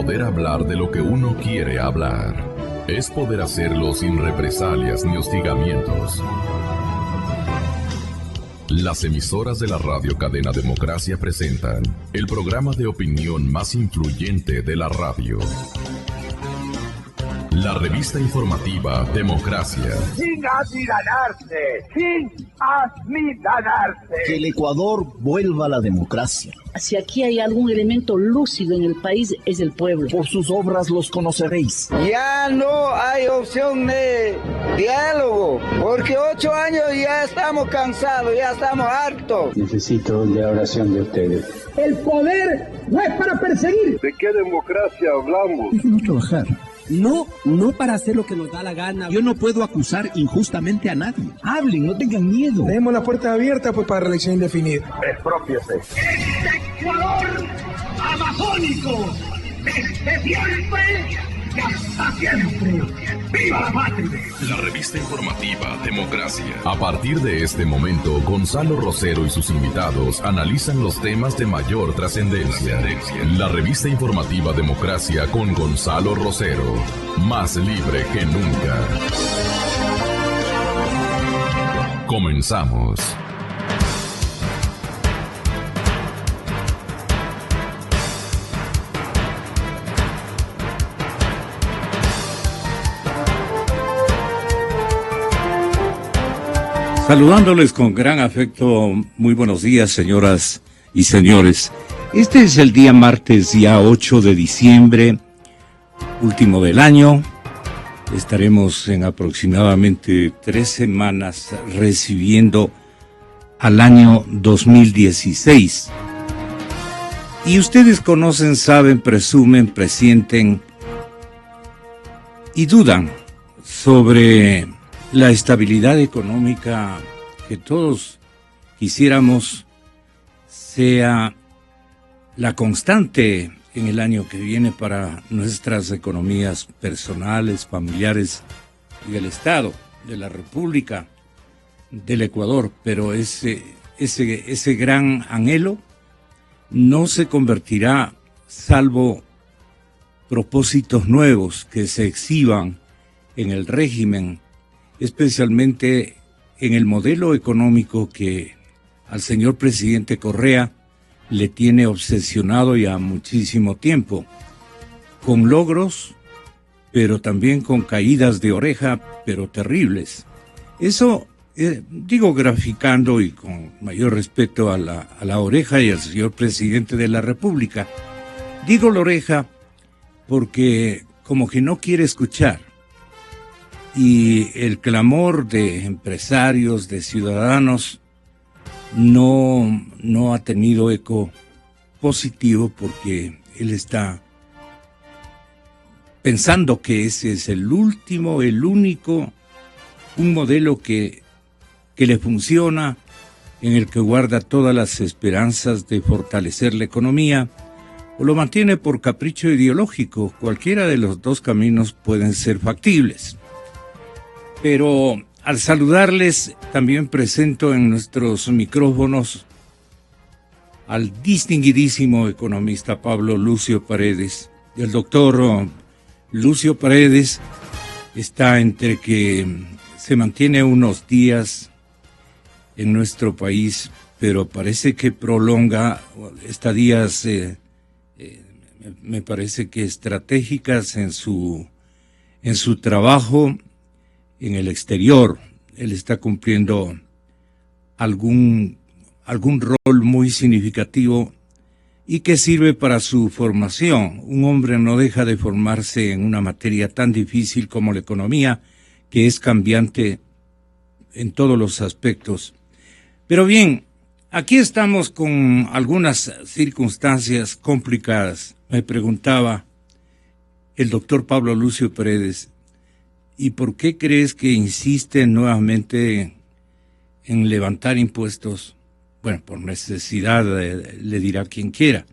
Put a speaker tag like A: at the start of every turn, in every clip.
A: poder hablar de lo que uno quiere hablar. Es poder hacerlo sin represalias ni hostigamientos. Las emisoras de la radio Cadena Democracia presentan el programa de opinión más influyente de la radio. La revista informativa Democracia.
B: Sin amilanarse, sin amilanarse.
C: Que el Ecuador vuelva a la democracia.
D: Si aquí hay algún elemento lúcido en el país, es el pueblo.
C: Por sus obras los conoceréis.
E: Ya no hay opción de diálogo, porque 8 años ya estamos cansados, ya estamos hartos.
F: Necesito la oración de ustedes.
G: El poder no es para perseguir.
H: ¿De qué democracia hablamos?
C: Déjenos trabajar.
I: No para hacer lo que nos da la gana.
J: Yo no puedo acusar injustamente a nadie.
C: Hablen, no tengan miedo.
G: Dejemos la puerta abierta pues para reelección indefinida.
B: Expropiese.
K: Este Ecuador amazónico, desde siempre y hasta siempre. ¡Viva la patria!
A: La revista informativa Democracia. A partir de este momento, Gonzalo Rosero y sus invitados analizan los temas de mayor trascendencia. La revista informativa Democracia con Gonzalo Rosero. Más libre que nunca. Comenzamos.
L: Saludándoles con gran afecto, muy buenos días, señoras y señores. Este es el día martes, día 8 de diciembre, último del año. Estaremos en aproximadamente 3 semanas recibiendo al año 2016. Y ustedes conocen, saben, presumen, presienten y dudan sobre la estabilidad económica que todos quisiéramos sea la constante en el año que viene para nuestras economías personales, familiares y del Estado, de la República, del Ecuador. Pero ese gran anhelo no se convertirá, salvo propósitos nuevos que se exhiban en el régimen, especialmente en el modelo económico que al señor presidente Correa le tiene obsesionado ya muchísimo tiempo, con logros, pero también con caídas de oreja, pero terribles. Eso, digo graficando y con mayor respeto a la oreja y al señor presidente de la República. Digo la oreja porque como que no quiere escuchar. Y el clamor de empresarios, de ciudadanos, no ha tenido eco positivo porque él está pensando que ese es el último, el único, un modelo que le funciona, en el que guarda todas las esperanzas de fortalecer la economía, o lo mantiene por capricho ideológico. Cualquiera de los dos caminos pueden ser factibles. Pero al saludarles, también presento en nuestros micrófonos al distinguidísimo economista Pablo Lucio Paredes. El doctor Lucio Paredes está entre que se mantiene unos días en nuestro país, pero parece que prolonga estadías, me parece que estratégicas en su trabajo en el exterior. Él está cumpliendo algún rol muy significativo y que sirve para su formación. Un hombre no deja de formarse en una materia tan difícil como la economía, que es cambiante en todos los aspectos. Pero bien, aquí estamos con algunas circunstancias complicadas. Me preguntaba el doctor Pablo Lucio Paredes, ¿y por qué crees que insiste nuevamente en levantar impuestos? Bueno, por necesidad, le dirá quien quiera.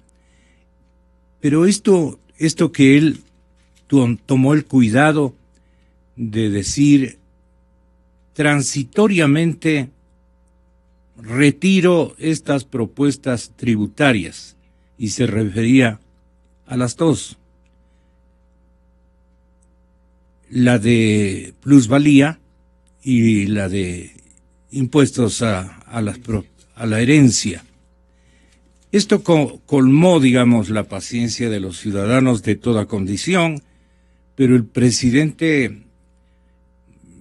L: Pero esto que él tomó el cuidado de decir transitoriamente, retiro estas propuestas tributarias, y se refería a las dos. la de plusvalía y la de impuestos a la herencia. Esto colmó, digamos, la paciencia de los ciudadanos de toda condición, pero el presidente,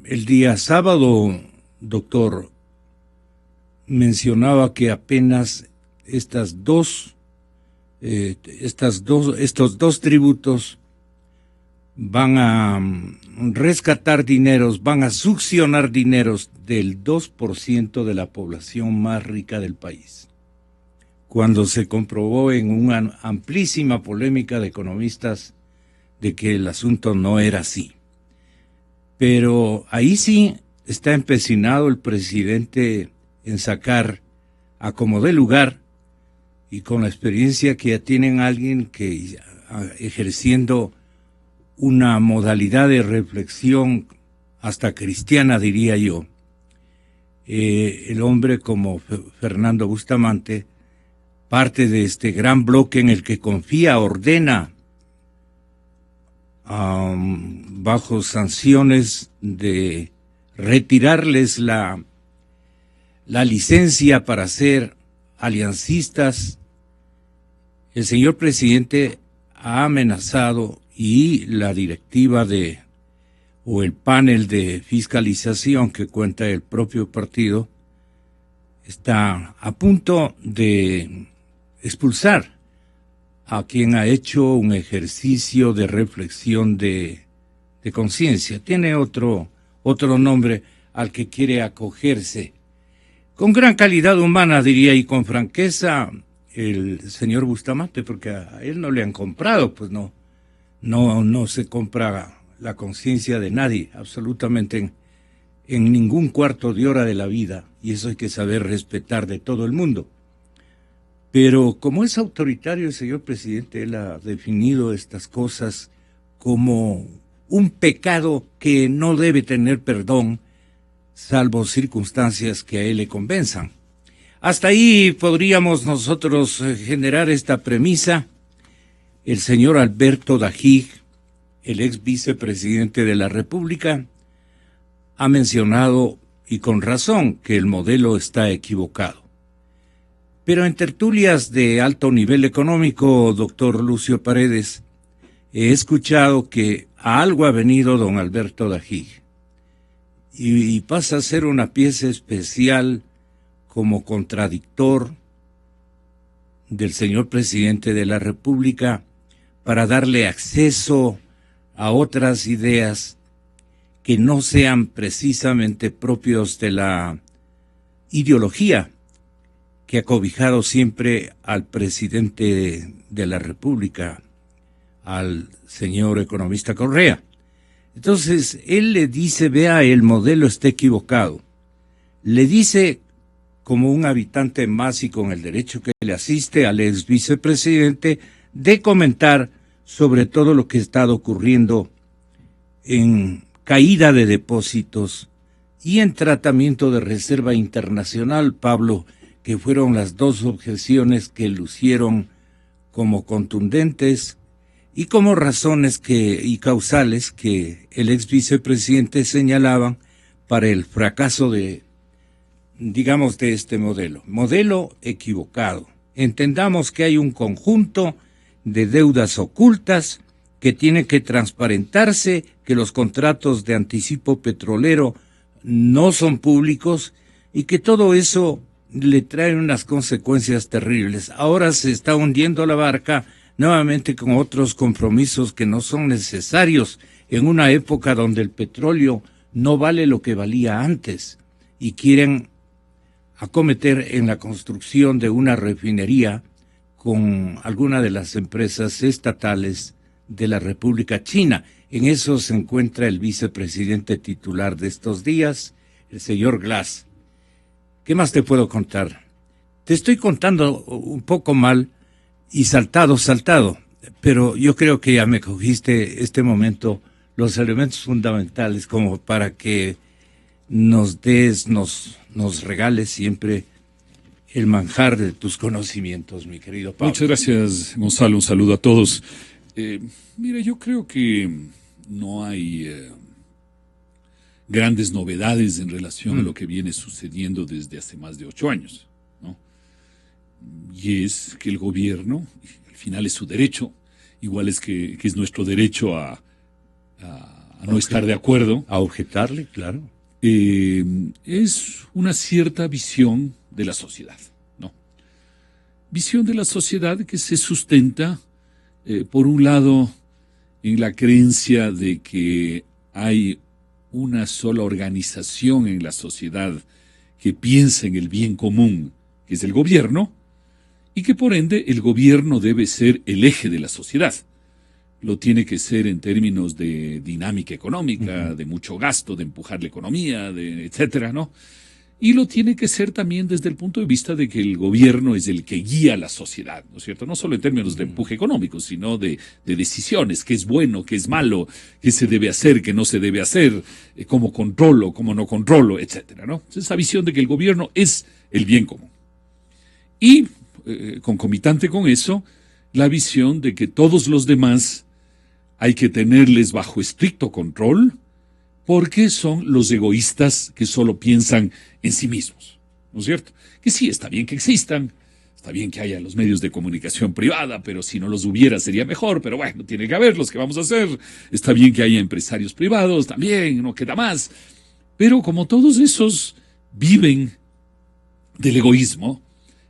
L: el día sábado, doctor, mencionaba que apenas estos dos tributos van a rescatar dineros, van a succionar dineros del 2% de la población más rica del país, cuando se comprobó en una amplísima polémica de economistas de que el asunto no era así. Pero ahí sí está empecinado el presidente en sacar a como dé lugar, y con la experiencia que ya tienen alguien que ejerciendo una modalidad de reflexión hasta cristiana, diría yo, el hombre como Fernando Bustamante, parte de este gran bloque en el que confía, ordena bajo sanciones de retirarles la licencia para ser aliancistas. El señor presidente ha amenazado, y la directiva o el panel de fiscalización que cuenta el propio partido está a punto de expulsar a quien ha hecho un ejercicio de reflexión de conciencia. Tiene otro nombre al que quiere acogerse. Con gran calidad humana, diría, y con franqueza, el señor Bustamante, porque a él no le han comprado, pues no se compra la conciencia de nadie, absolutamente en ningún cuarto de hora de la vida, y eso hay que saber respetar de todo el mundo. Pero como es autoritario el señor presidente, él ha definido estas cosas como un pecado que no debe tener perdón, salvo circunstancias que a él le convenzan. Hasta ahí podríamos nosotros generar esta premisa. El señor Alberto Dajig, el ex vicepresidente de la República, ha mencionado, y con razón, que el modelo está equivocado. Pero en tertulias de alto nivel económico, doctor Lucio Paredes, he escuchado que a algo ha venido don Alberto Dajig, y pasa a ser una pieza especial como contradictor del señor presidente de la República para darle acceso a otras ideas que no sean precisamente propios de la ideología que ha cobijado siempre al presidente de la República, al señor economista Correa. Entonces, él le dice, vea, el modelo está equivocado. Le dice, como un habitante más y con el derecho que le asiste al ex vicepresidente, de comentar sobre todo lo que está ocurriendo en caída de depósitos y en tratamiento de reserva internacional, Pablo, que fueron las dos objeciones que lucieron como contundentes y como razones y causales que el ex vicepresidente señalaban para el fracaso de este modelo equivocado. Entendamos que hay un conjunto de deudas ocultas que tienen que transparentarse, que los contratos de anticipo petrolero no son públicos y que todo eso le trae unas consecuencias terribles. Ahora se está hundiendo la barca nuevamente con otros compromisos que no son necesarios en una época donde el petróleo no vale lo que valía antes y quieren acometer en la construcción de una refinería con alguna de las empresas estatales de la República China. En eso se encuentra el vicepresidente titular de estos días, el señor Glass. ¿Qué más te puedo contar? Te estoy contando un poco mal y saltado, pero yo creo que ya me cogiste este momento los elementos fundamentales como para que nos regales siempre el manjar de tus conocimientos, mi querido Pablo.
M: Muchas gracias, Gonzalo. Un saludo a todos. Mira, yo creo que no hay grandes novedades en relación a lo que viene sucediendo desde hace más de 8 años, ¿no? Y es que el gobierno, al final es su derecho, igual es que es nuestro derecho a no estar de acuerdo.
L: A objetarle, claro.
M: Es una cierta visión de la sociedad, ¿no? Visión de la sociedad que se sustenta, por un lado, en la creencia de que hay una sola organización en la sociedad que piensa en el bien común, que es el gobierno, y que por ende el gobierno debe ser el eje de la sociedad. Lo tiene que ser en términos de dinámica económica, de mucho gasto, de empujar la economía, etcétera, ¿no? Y lo tiene que ser también desde el punto de vista de que el gobierno es el que guía a la sociedad, ¿no es cierto? No solo en términos de empuje económico, sino de decisiones, qué es bueno, qué es malo, qué se debe hacer, qué no se debe hacer, cómo controlo, cómo no controlo, etcétera, ¿no? Esa visión de que el gobierno es el bien común. Y, concomitante con eso, la visión de que todos los demás hay que tenerles bajo estricto control, porque son los egoístas que solo piensan en sí mismos, ¿no es cierto? Que sí, está bien que existan, está bien que haya los medios de comunicación privada, pero si no los hubiera sería mejor, pero bueno, tiene que haberlos, ¿qué vamos a hacer? Está bien que haya empresarios privados, también, no queda más. Pero como todos esos viven del egoísmo,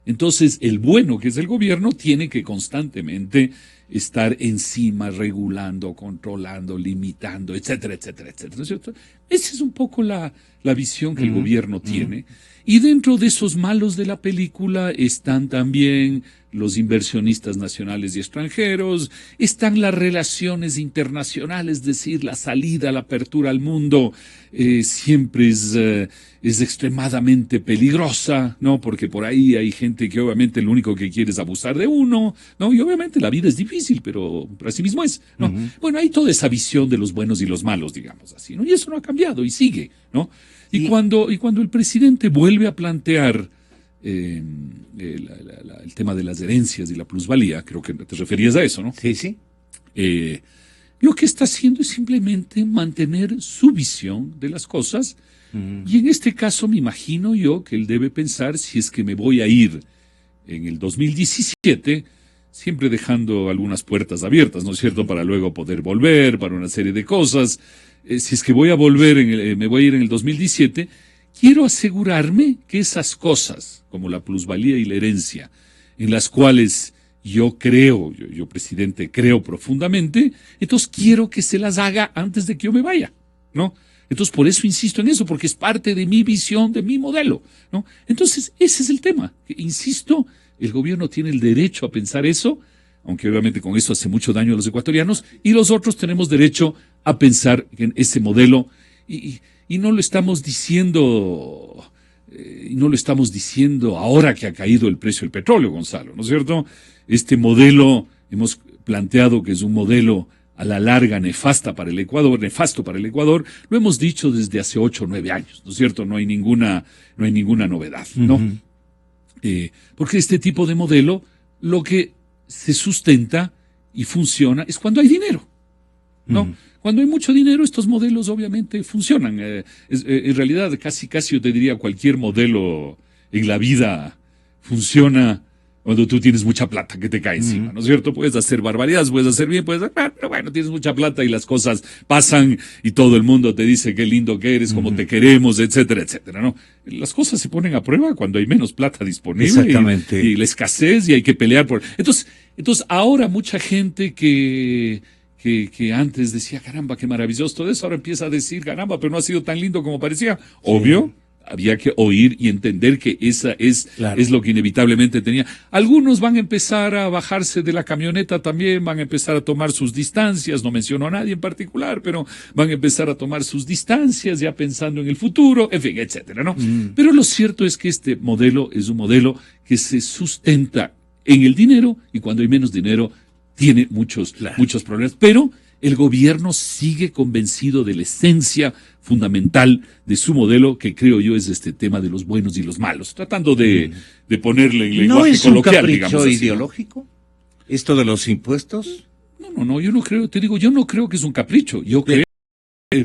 M: entonces el bueno, que es el gobierno, tiene que constantemente estar encima, regulando, controlando, limitando, etcétera, etcétera, etcétera, ¿no es cierto? Esa es un poco la visión que el gobierno tiene. Y dentro de esos malos de la película están también los inversionistas nacionales y extranjeros, están las relaciones internacionales, es decir, la salida, la apertura al mundo, siempre es extremadamente peligrosa, ¿no? Porque por ahí hay gente que obviamente lo único que quiere es abusar de uno, ¿no? Y obviamente la vida es difícil, pero así mismo es, ¿no? Bueno, hay toda esa visión de los buenos y los malos, digamos así, ¿no? Y eso no ha cambiado y sigue, ¿no? Y cuando el presidente vuelve a plantear el tema de las herencias y la plusvalía, creo que te referías a eso, ¿no?
L: Sí, sí.
M: Lo que está haciendo es simplemente mantener su visión de las cosas. Y en este caso me imagino yo que él debe pensar, si es que me voy a ir en el 2017, siempre dejando algunas puertas abiertas, ¿no es cierto?, para luego poder volver, para una serie de cosas. Si es que voy a volver, me voy a ir en el 2017, quiero asegurarme que esas cosas, como la plusvalía y la herencia, en las cuales yo creo, yo presidente, creo profundamente, entonces quiero que se las haga antes de que yo me vaya, ¿no? Entonces, por eso insisto en eso, porque es parte de mi visión, de mi modelo, ¿no? Entonces, ese es el tema. Insisto, el gobierno tiene el derecho a pensar eso, aunque obviamente con eso hace mucho daño a los ecuatorianos, y los otros tenemos derecho a pensar en ese modelo, y no lo estamos diciendo, ahora que ha caído el precio del petróleo, Gonzalo, ¿no es cierto? Este modelo, hemos planteado que es un modelo a la larga nefasto para el Ecuador, lo hemos dicho desde hace 8 o 9 años, ¿no es cierto? No hay ninguna novedad, ¿no? Porque este tipo de modelo, lo que se sustenta y funciona es cuando hay dinero, ¿no? Cuando hay mucho dinero, estos modelos obviamente funcionan. En realidad, casi yo te diría, cualquier modelo en la vida funciona cuando tú tienes mucha plata que te cae encima, ¿no es cierto? Puedes hacer barbaridades, puedes hacer bien, pero bueno, tienes mucha plata y las cosas pasan y todo el mundo te dice qué lindo que eres, cómo te queremos, etcétera, etcétera, ¿no? Las cosas se ponen a prueba cuando hay menos plata disponible.
L: Exactamente.
M: Y la escasez y hay que pelear por... Entonces ahora mucha gente que antes decía, caramba, qué maravilloso todo eso, ahora empieza a decir, caramba, pero no ha sido tan lindo como parecía. Sí. Obvio. Había que oír y entender que esa es lo que inevitablemente tenía. Algunos van a empezar a bajarse de la camioneta también, van a empezar a tomar sus distancias, no menciono a nadie en particular, pero van a empezar a tomar sus distancias ya pensando en el futuro, en fin, etcétera, ¿no? Pero lo cierto es que este modelo es un modelo que se sustenta en el dinero y cuando hay menos dinero tiene muchos problemas, pero el gobierno sigue convencido de la esencia fundamental de su modelo, que creo yo es este tema de los buenos y los malos, tratando de ponerle en lenguaje coloquial, digamos así.
L: ¿No es un capricho ideológico esto de los impuestos?
M: No, yo no creo, te digo, yo no creo que es un capricho, yo creo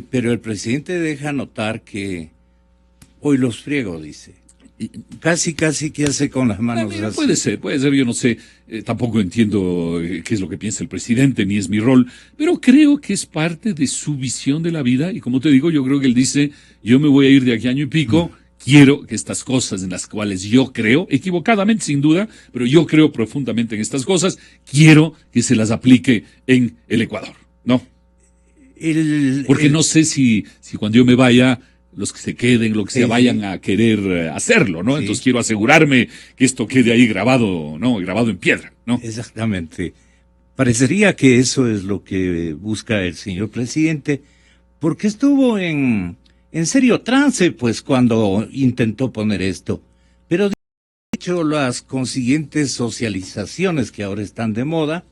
L: Pero el presidente deja notar que hoy los friego, dice. Casi que hace con las manos así.
M: Puede ser, yo no sé, tampoco entiendo qué es lo que piensa el presidente, ni es mi rol, pero creo que es parte de su visión de la vida, y como te digo, yo creo que él dice, yo me voy a ir de aquí año y pico, quiero que estas cosas en las cuales yo creo, equivocadamente sin duda, pero yo creo profundamente en estas cosas, quiero que se las aplique en el Ecuador, ¿no? Porque no sé si cuando yo me vaya, los que se queden, lo que se vayan a querer hacerlo, ¿no? Sí. Entonces quiero asegurarme que esto quede ahí grabado, ¿no? Grabado en piedra, ¿no?
L: Exactamente. Parecería que eso es lo que busca el señor presidente, porque estuvo en serio trance, pues, cuando intentó poner esto. Pero de hecho, las consiguientes socializaciones que ahora están de moda,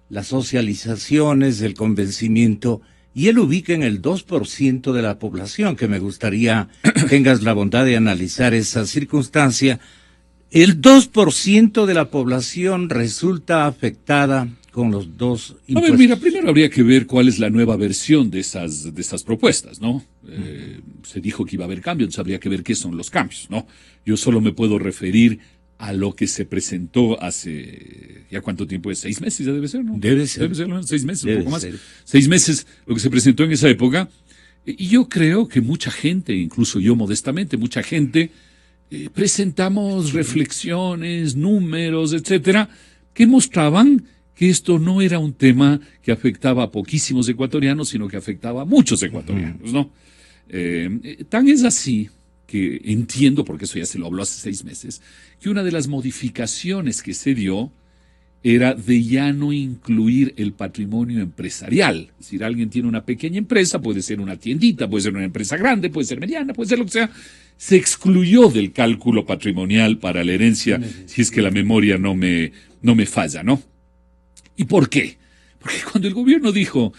L: las socializaciones, el convencimiento, y él ubica en el 2% de la población, que me gustaría tengas la bondad de analizar esa circunstancia. El 2% de la población resulta afectada con los dos impuestos.
M: A ver, mira, primero habría que ver cuál es la nueva versión de esas propuestas, ¿no? Se dijo que iba a haber cambios, entonces habría que ver qué son los cambios, ¿no? Yo solo me puedo referir a lo que se presentó hace, ¿ya cuánto tiempo es? 6 meses ya debe ser, ¿no?
L: Debe ser,
M: ¿no? 6 meses, un poco más. 6 meses lo que se presentó en esa época. Y yo creo que mucha gente, incluso yo modestamente, mucha gente, presentamos reflexiones, números, etcétera, que mostraban que esto no era un tema que afectaba a poquísimos ecuatorianos, sino que afectaba a muchos ecuatorianos, ¿no? Tan es así que entiendo, porque eso ya se lo habló hace 6 meses, que una de las modificaciones que se dio era de ya no incluir el patrimonio empresarial. Es decir, alguien tiene una pequeña empresa, puede ser una tiendita, puede ser una empresa grande, puede ser mediana, puede ser lo que sea. Se excluyó del cálculo patrimonial para la herencia, si es que la memoria no me falla, ¿no? ¿Y por qué? Porque cuando el gobierno dijo,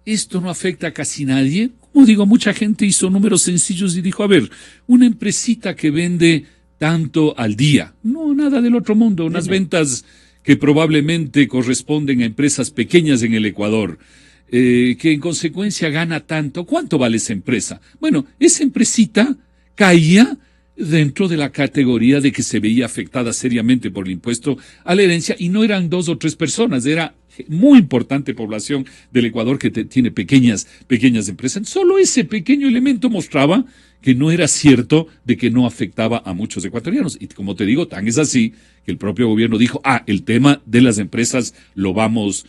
M: esto no afecta a casi nadie, como digo, mucha gente hizo números sencillos y dijo, a ver, una empresita que vende tanto al día, no nada del otro mundo, unas ventas que probablemente corresponden a empresas pequeñas en el Ecuador, que en consecuencia gana tanto, ¿cuánto vale esa empresa? Bueno, esa empresita caía dentro de la categoría de que se veía afectada seriamente por el impuesto a la herencia, y no eran 2 o 3 personas, era muy importante población del Ecuador que tiene pequeñas empresas. Solo ese pequeño elemento mostraba que no era cierto de que no afectaba a muchos ecuatorianos. Y como te digo, tan es así que el propio gobierno dijo, el tema de las empresas lo vamos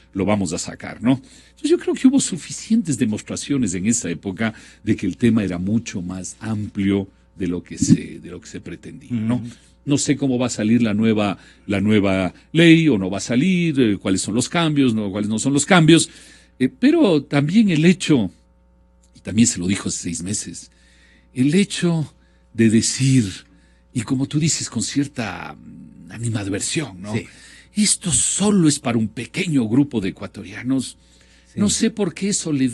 M: a sacar, ¿no? Entonces yo creo que hubo suficientes demostraciones en esa época de que el tema era mucho más amplio de lo que se pretendía, ¿no? No sé cómo va a salir la nueva ley, o no va a salir, cuáles son los cambios, cuáles no son los cambios, pero también el hecho, y también se lo dijo hace 6 meses, el hecho de decir, y como tú dices, con cierta animadversión, ¿no? Sí. Esto solo es para un pequeño grupo de ecuatorianos. Sí. No sé por qué eso le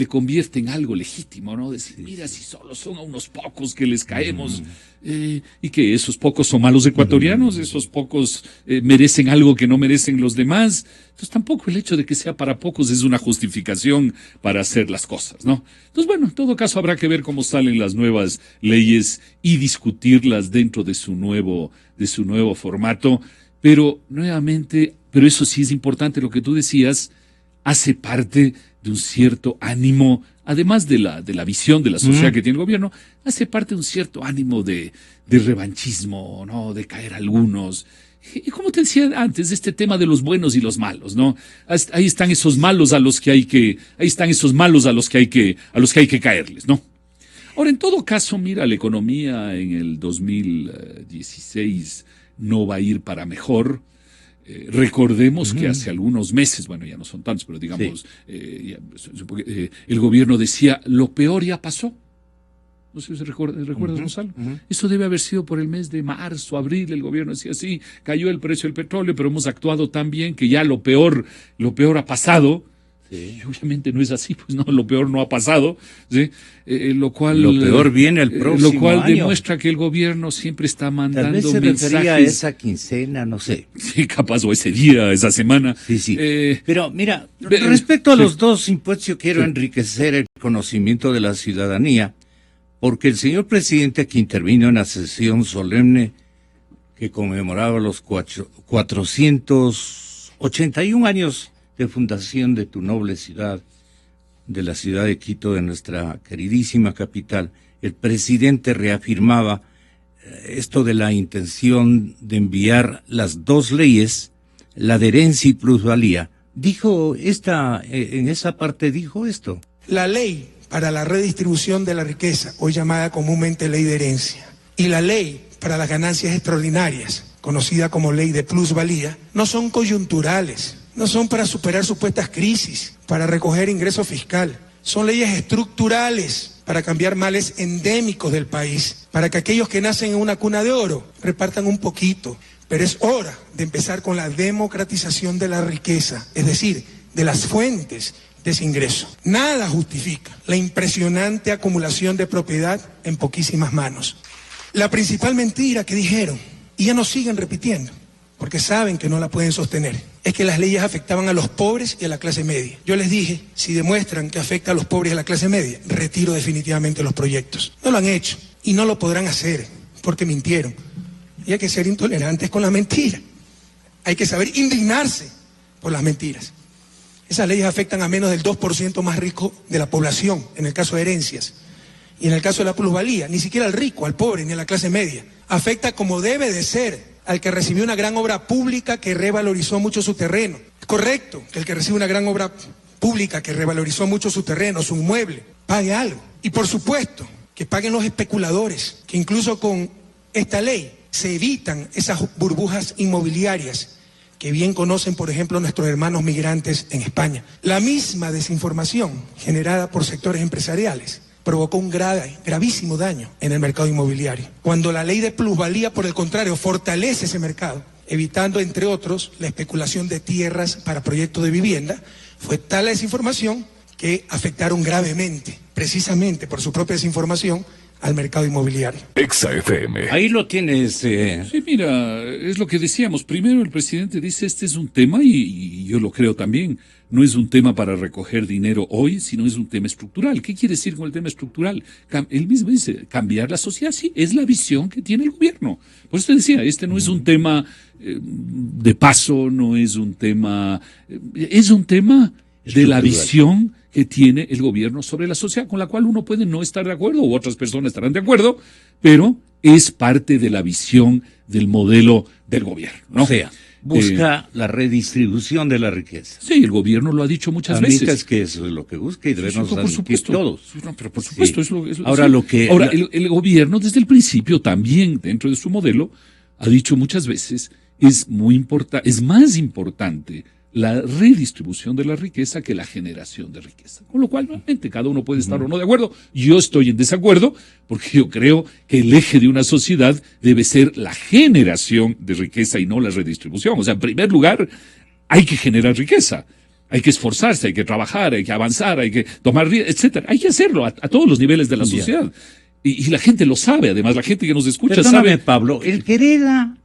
M: convierte en algo legítimo, ¿no? Decir, mira, si solo son a unos pocos que les caemos, y que esos pocos son malos ecuatorianos, esos pocos merecen algo que no merecen los demás. Entonces tampoco el hecho de que sea para pocos es una justificación para hacer las cosas, ¿no? Entonces, bueno, en todo caso habrá que ver cómo salen las nuevas leyes y discutirlas dentro de su nuevo formato, pero nuevamente, pero eso sí es importante, lo que tú decías, hace parte de un cierto ánimo, además de la visión de la sociedad que tiene el gobierno, hace parte de un cierto ánimo de revanchismo, ¿no? De caer algunos. Y como te decía antes, este tema de los buenos y los malos, ¿no? Ahí están esos malos a los que hay que caerles, ¿no? Ahora, en todo caso, mira, la economía en el 2016 no va a ir para mejor. Recordemos que hace algunos meses, bueno, ya no son tantos, pero digamos, el gobierno decía, lo peor ya pasó. No sé si recuerdas, Gonzalo. Eso debe haber sido por el mes de marzo, abril, el gobierno decía, sí, cayó el precio del petróleo, pero hemos actuado tan bien que ya lo peor ha pasado. Y obviamente no es así, pues no, lo peor no ha pasado, ¿sí? Lo
L: peor viene el próximo
M: lo cual
L: año.
M: Demuestra que el gobierno siempre está mandando
L: mensajes. Tal vez se refería a esa quincena, no sé.
M: Sí, capaz, o ese día, esa semana.
L: Sí. Pero mira, respecto a los dos impuestos, yo quiero enriquecer el conocimiento de la ciudadanía, porque el señor presidente que intervino en la sesión solemne que conmemoraba los 481 años de fundación de tu noble ciudad, de la ciudad de Quito, de nuestra queridísima capital, el presidente reafirmaba esto de la intención de enviar las dos leyes, la de herencia y plusvalía. En esa parte dijo esto.
G: La ley para la redistribución de la riqueza, hoy llamada comúnmente ley de herencia, y la ley para las ganancias extraordinarias, conocida como ley de plusvalía, no son coyunturales, no son para superar supuestas crisis, para recoger ingreso fiscal, son leyes estructurales para cambiar males endémicos del país, para que aquellos que nacen en una cuna de oro repartan un poquito. Pero es hora de empezar con la democratización de la riqueza, es decir, de las fuentes de ese ingreso. Nada justifica la impresionante acumulación de propiedad en poquísimas manos. La principal mentira que dijeron, y ya nos siguen repitiendo, porque saben que no la pueden sostener, es que las leyes afectaban a los pobres y a la clase media. Yo les dije, si demuestran que afecta a los pobres y a la clase media, retiro definitivamente los proyectos. No lo han hecho y no lo podrán hacer, porque mintieron. Y hay que ser intolerantes con la mentira. Hay que saber indignarse por las mentiras. Esas leyes afectan a menos del 2% más rico de la población, en el caso de herencias. Y en el caso de la plusvalía, ni siquiera al rico, al pobre, ni a la clase media. Afecta como debe de ser al que recibió una gran obra pública que revalorizó mucho su terreno. Es correcto que el que recibe una gran obra pública que revalorizó mucho su terreno, su inmueble, pague algo. Y por supuesto, que paguen los especuladores, que incluso con esta ley se evitan esas burbujas inmobiliarias que bien conocen, por ejemplo, nuestros hermanos migrantes en España. La misma desinformación generada por sectores empresariales provocó un gravísimo daño en el mercado inmobiliario. Cuando la ley de plusvalía, por el contrario, fortalece ese mercado, evitando, entre otros, la especulación de tierras para proyectos de vivienda, fue tal la desinformación que afectaron gravemente, precisamente por su propia desinformación, al mercado inmobiliario.
A: Exa FM.
L: Ahí lo tienes.
M: Sí, mira, es lo que decíamos. Primero el presidente dice, este es un tema, y yo lo creo también, no es un tema para recoger dinero hoy, sino es un tema estructural. ¿Qué quiere decir con el tema estructural? Él mismo dice, cambiar la sociedad, sí, es la visión que tiene el gobierno. Por eso te decía, este no es un tema de paso, no es un tema, es un tema de la visión que tiene el gobierno sobre la sociedad, con la cual uno puede no estar de acuerdo, u otras personas estarán de acuerdo, pero es parte de la visión del modelo del gobierno, ¿no?
L: O sea, busca la redistribución de la riqueza.
M: Sí, el gobierno lo ha dicho muchas veces.
L: Es que eso es lo que busca y debemos admitir todos.
M: No, pero por supuesto,
L: sí.
M: Ahora el gobierno desde el principio también, dentro de su modelo, ha dicho muchas veces, es más importante la redistribución de la riqueza que la generación de riqueza. Con lo cual, nuevamente, cada uno puede estar o no de acuerdo. Yo estoy en desacuerdo porque yo creo que el eje de una sociedad debe ser la generación de riqueza y no la redistribución. O sea, en primer lugar, hay que generar riqueza. Hay que esforzarse, hay que trabajar, hay que avanzar, hay que tomar riesgos, etcétera. Hay que hacerlo a todos los niveles de la sociedad. Y la gente lo sabe, además, la gente que nos escucha sabe.
L: Pablo, el que hereda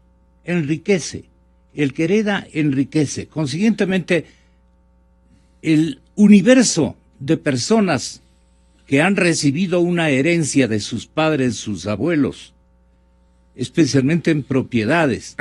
L: enriquece. El que hereda enriquece. Consiguientemente, el universo de personas que han recibido una herencia de sus padres, sus abuelos, especialmente en propiedades,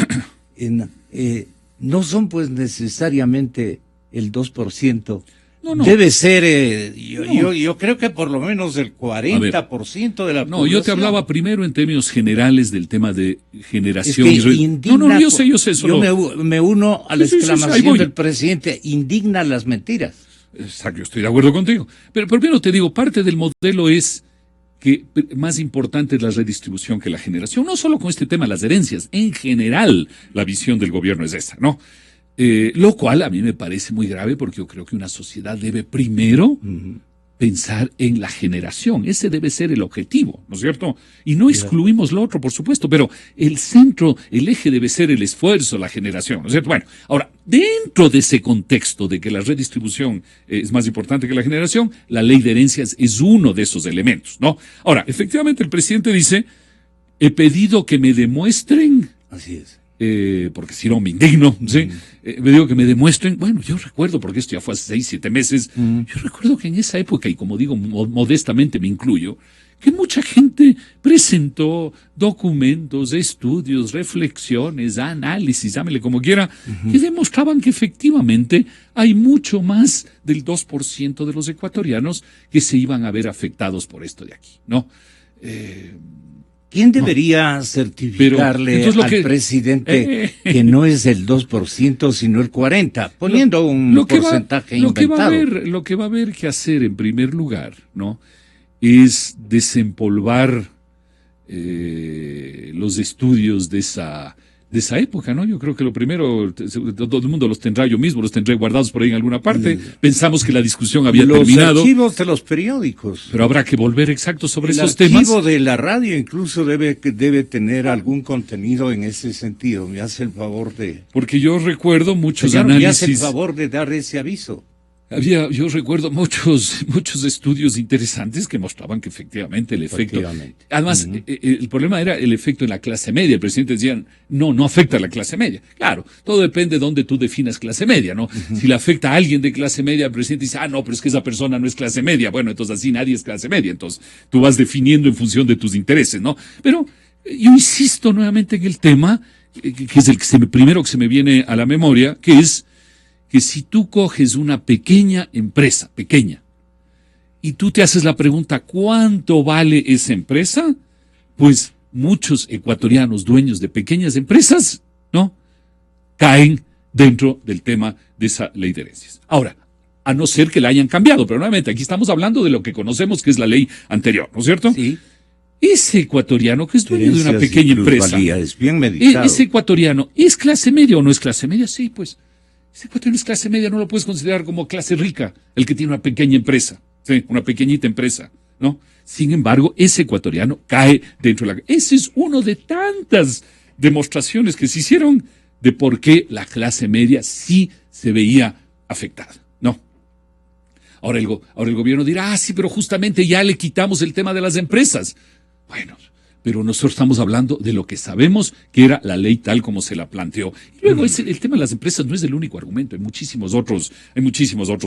L: no son pues necesariamente el 2%. No. Debe ser, yo creo que por lo menos el 40% de la población.
M: No, yo te hablaba primero en términos generales del tema de generación.
L: Es que
M: yo sé.
L: Yo me uno a la exclamación del presidente, indigna las mentiras.
M: Exacto, yo estoy de acuerdo contigo. Pero primero te digo, parte del modelo es que más importante es la redistribución que la generación. No solo con este tema de las herencias, en general la visión del gobierno es esa, ¿no? Lo cual a mí me parece muy grave porque yo creo que una sociedad debe primero pensar en la generación. Ese debe ser el objetivo, ¿no es cierto? Y no excluimos lo otro, por supuesto, pero el centro, el eje debe ser el esfuerzo, la generación, ¿no es cierto? Bueno, ahora, dentro de ese contexto de que la redistribución es más importante que la generación, la ley de herencias es uno de esos elementos, ¿no? Ahora, efectivamente, el presidente dice, he pedido que me demuestren.
L: Así es.
M: Porque si no me indigno, ¿sí? Me digo que me demuestren, bueno, yo recuerdo, porque esto ya fue hace 6-7 meses, yo recuerdo que en esa época, y como digo, modestamente me incluyo, que mucha gente presentó documentos, estudios, reflexiones, análisis, llámele como quiera, que demostraban que efectivamente hay mucho más del 2% de los ecuatorianos que se iban a ver afectados por esto de aquí, ¿no?
L: ¿Quién debería certificarle al presidente que no es el 2%, sino el 40%, poniendo un porcentaje inventado?
M: Lo que va a haber que hacer en primer lugar, ¿no?, es desempolvar los estudios de esa época, ¿no? Yo creo que lo primero, todo el mundo los tendrá, yo mismo los tendré guardados por ahí en alguna parte. Pensamos que la discusión había terminado.
L: Los archivos de los periódicos.
M: Pero habrá que volver exacto sobre esos temas.
L: El archivo de la radio incluso debe tener algún contenido en ese sentido. Me hace el favor de...
M: Porque yo recuerdo muchos análisis...
L: Me hace el favor de dar ese aviso.
M: Yo recuerdo muchos estudios interesantes que mostraban que efectivamente el efecto... Además, el problema era el efecto en la clase media. El presidente decía, no afecta a la clase media. Claro, todo depende de dónde tú definas clase media, ¿no? Si le afecta a alguien de clase media, el presidente dice, no, pero es que esa persona no es clase media. Bueno, entonces así nadie es clase media. Entonces tú vas definiendo en función de tus intereses, ¿no? Pero yo insisto nuevamente en el tema, que es el primero que se me viene a la memoria, que es que si tú coges una pequeña empresa, y tú te haces la pregunta, ¿cuánto vale esa empresa? Pues muchos ecuatorianos dueños de pequeñas empresas, ¿no?, caen dentro del tema de esa ley de herencias. Ahora, a no ser que la hayan cambiado, pero nuevamente aquí estamos hablando de lo que conocemos que es la ley anterior, ¿no es cierto?
L: Sí.
M: Ese ecuatoriano que es dueño de una pequeña empresa,
L: es bien meditado.
M: Ese ecuatoriano, ¿es clase media o no es clase media? Sí, pues. Ese ecuatoriano es clase media, no lo puedes considerar como clase rica, el que tiene una pequeña empresa, ¿sí?, una pequeñita empresa, ¿no? Sin embargo, ese ecuatoriano cae dentro de la... Ese es uno de tantas demostraciones que se hicieron de por qué la clase media sí se veía afectada, ¿no? Ahora el gobierno dirá, sí, pero justamente ya le quitamos el tema de las empresas. Bueno, pero nosotros estamos hablando de lo que sabemos que era la ley tal como se la planteó. Y luego el tema de las empresas no es el único argumento, hay muchísimos otros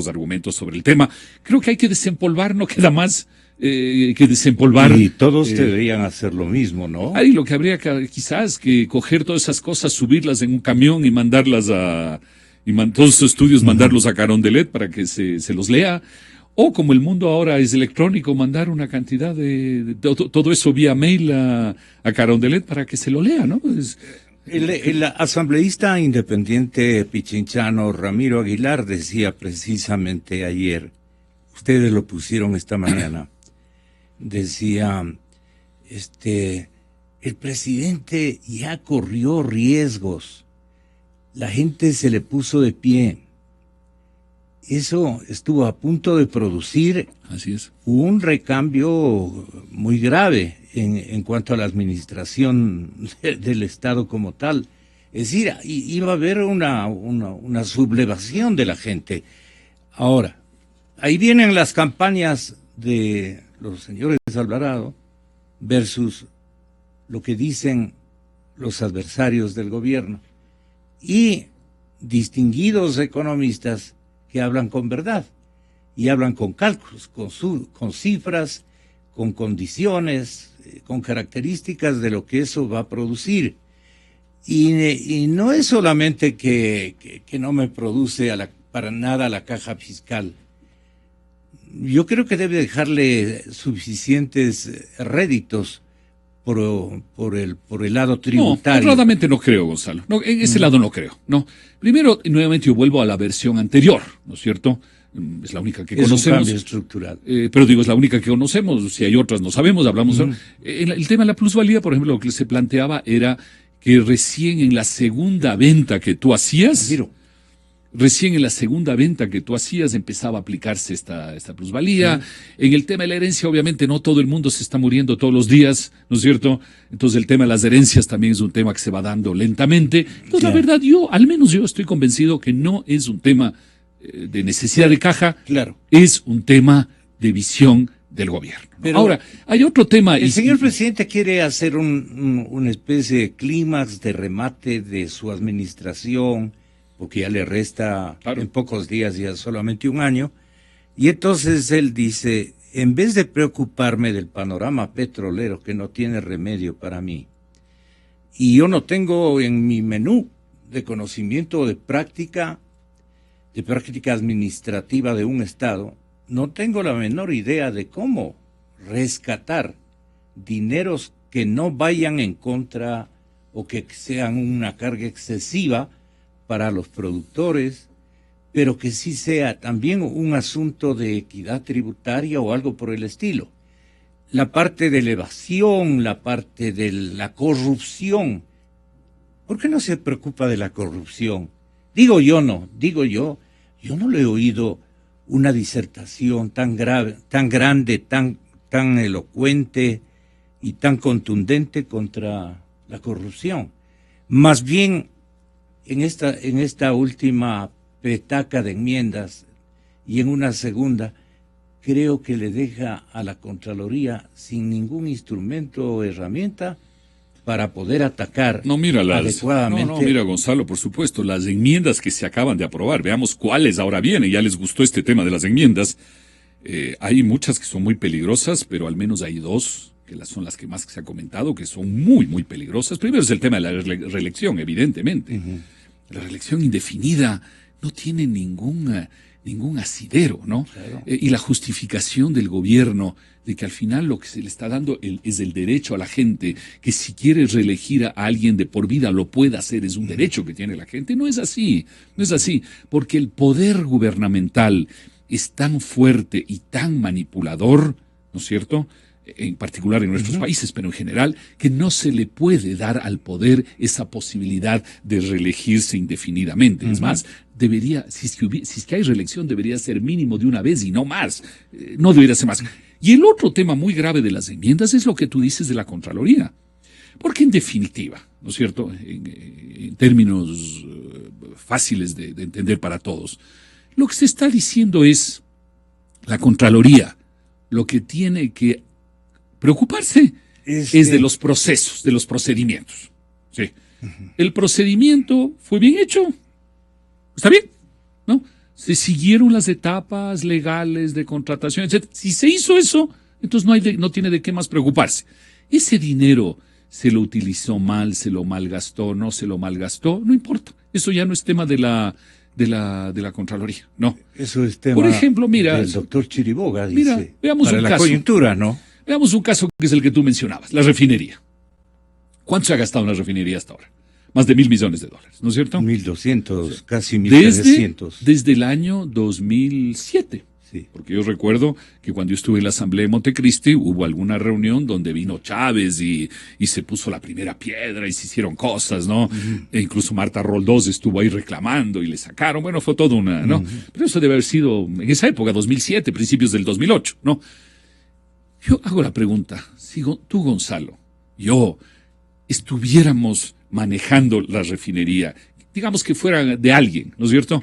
M: argumentos sobre el tema. Creo que hay que desempolvar, no queda más que desempolvar.
L: Y todos deberían hacer lo mismo, ¿no?
M: Ahí lo que habría quizás que coger todas esas cosas, subirlas en un camión y mandarlas todos esos estudios, mandarlos a Carondelet para que se los lea. O como el mundo ahora es electrónico, mandar una cantidad de todo eso vía mail a Carondelet para que se lo lea, ¿no?
L: El asambleísta independiente pichinchano Ramiro Aguilar decía precisamente ayer, ustedes lo pusieron esta mañana, decía, el presidente ya corrió riesgos, la gente se le puso de pie. Eso estuvo a punto de producir un recambio muy grave en cuanto a la administración del Estado como tal. Es decir, iba a haber una sublevación de la gente. Ahora, ahí vienen las campañas de los señores Alvarado versus lo que dicen los adversarios del gobierno y distinguidos economistas que hablan con verdad y hablan con cálculos, con cifras, con condiciones, con características de lo que eso va a producir. Y no es solamente que no me produce para nada la caja fiscal. Yo creo que debe dejarle suficientes réditos por el lado tributario.
M: No, honradamente no creo, Gonzalo. No, en ese lado no creo. No. Primero, nuevamente yo vuelvo a la versión anterior, ¿no es cierto? Es la única que conocemos. Es un
L: cambio estructural.
M: Pero digo, es la única que conocemos. Si hay otras, no sabemos, hablamos. El tema de la plusvalía, por ejemplo, lo que se planteaba era que recién en la segunda venta que tú hacías, recién en la segunda venta que tú hacías empezaba a aplicarse esta plusvalía. Sí. En el tema de la herencia, obviamente no todo el mundo se está muriendo todos los días, ¿no es cierto? Entonces el tema de las herencias también es un tema que se va dando lentamente. Entonces la verdad al menos yo estoy convencido que no es un tema de necesidad de caja, es un tema de visión del gobierno.
L: Pero
M: ahora, hay otro tema.
L: El señor presidente quiere hacer una especie de clímax de remate de su administración, porque ya le resta en pocos días, ya solamente un año, y entonces él dice, en vez de preocuparme del panorama petrolero que no tiene remedio para mí, y yo no tengo en mi menú de conocimiento de práctica administrativa de un Estado, no tengo la menor idea de cómo rescatar dineros que no vayan en contra o que sean una carga excesiva para los productores, pero que sí sea también un asunto de equidad tributaria o algo por el estilo. La parte de la evasión, la parte de la corrupción. ¿Por qué no se preocupa de la corrupción? Digo yo no le he oído una disertación tan grande, tan elocuente y tan contundente contra la corrupción. Más bien, en esta última petaca de enmiendas y en una segunda, creo que le deja a la Contraloría sin ningún instrumento o herramienta para poder atacar adecuadamente.
M: Mira, Gonzalo, por supuesto, las enmiendas que se acaban de aprobar, veamos cuáles ahora vienen. Ya les gustó este tema de las enmiendas. Hay muchas que son muy peligrosas, pero al menos hay dos que son las que más se ha comentado, que son muy, muy peligrosas. Primero es el tema de la reelección, evidentemente. La reelección indefinida no tiene ningún asidero, ¿no? Claro. Y la justificación del gobierno de que al final lo que se le está dando es el derecho a la gente, que si quiere reelegir a alguien de por vida lo pueda hacer, es un derecho que tiene la gente. No es así, porque el poder gubernamental es tan fuerte y tan manipulador, ¿no es cierto?, en particular en nuestros países, pero en general, que no se le puede dar al poder esa posibilidad de reelegirse indefinidamente. Es más, si es que hay reelección, debería ser mínimo de una vez y no más. No debería ser más. Y el otro tema muy grave de las enmiendas es lo que tú dices de la Contraloría. Porque en definitiva, ¿no es cierto?, en términos fáciles de entender para todos, lo que se está diciendo es la Contraloría, lo que tiene que preocuparse es de los procesos, de los procedimientos. Sí. El procedimiento fue bien hecho. ¿Está bien? ¿No? Se siguieron las etapas legales de contratación, etc. Si se hizo eso, entonces no tiene de qué más preocuparse. Ese dinero se lo utilizó mal, se lo malgastó, no se lo malgastó, no importa. Eso ya no es tema de la Contraloría, no.
L: Eso es tema,
M: por ejemplo, mira,
L: del doctor Chiriboga, dice.
M: Mira, veamos
L: para
M: un
L: la
M: caso.
L: Coyuntura, ¿no?
M: Veamos un caso que es el que tú mencionabas, la refinería. ¿Cuánto se ha gastado en la refinería hasta ahora? Más de $1,000 millones, ¿no es cierto?
L: 1.200, casi 1.300.
M: Desde el año 2007. Sí. Porque yo recuerdo que cuando yo estuve en la Asamblea de Montecristi hubo alguna reunión donde vino Chávez y se puso la primera piedra y se hicieron cosas, ¿no? E incluso Marta Roldós estuvo ahí reclamando y le sacaron. Bueno, fue todo una, ¿no? Pero eso debe haber sido en esa época, 2007, principios del 2008, ¿no? Yo hago la pregunta, si tú, Gonzalo, yo estuviéramos manejando la refinería, digamos que fuera de alguien, ¿no es cierto?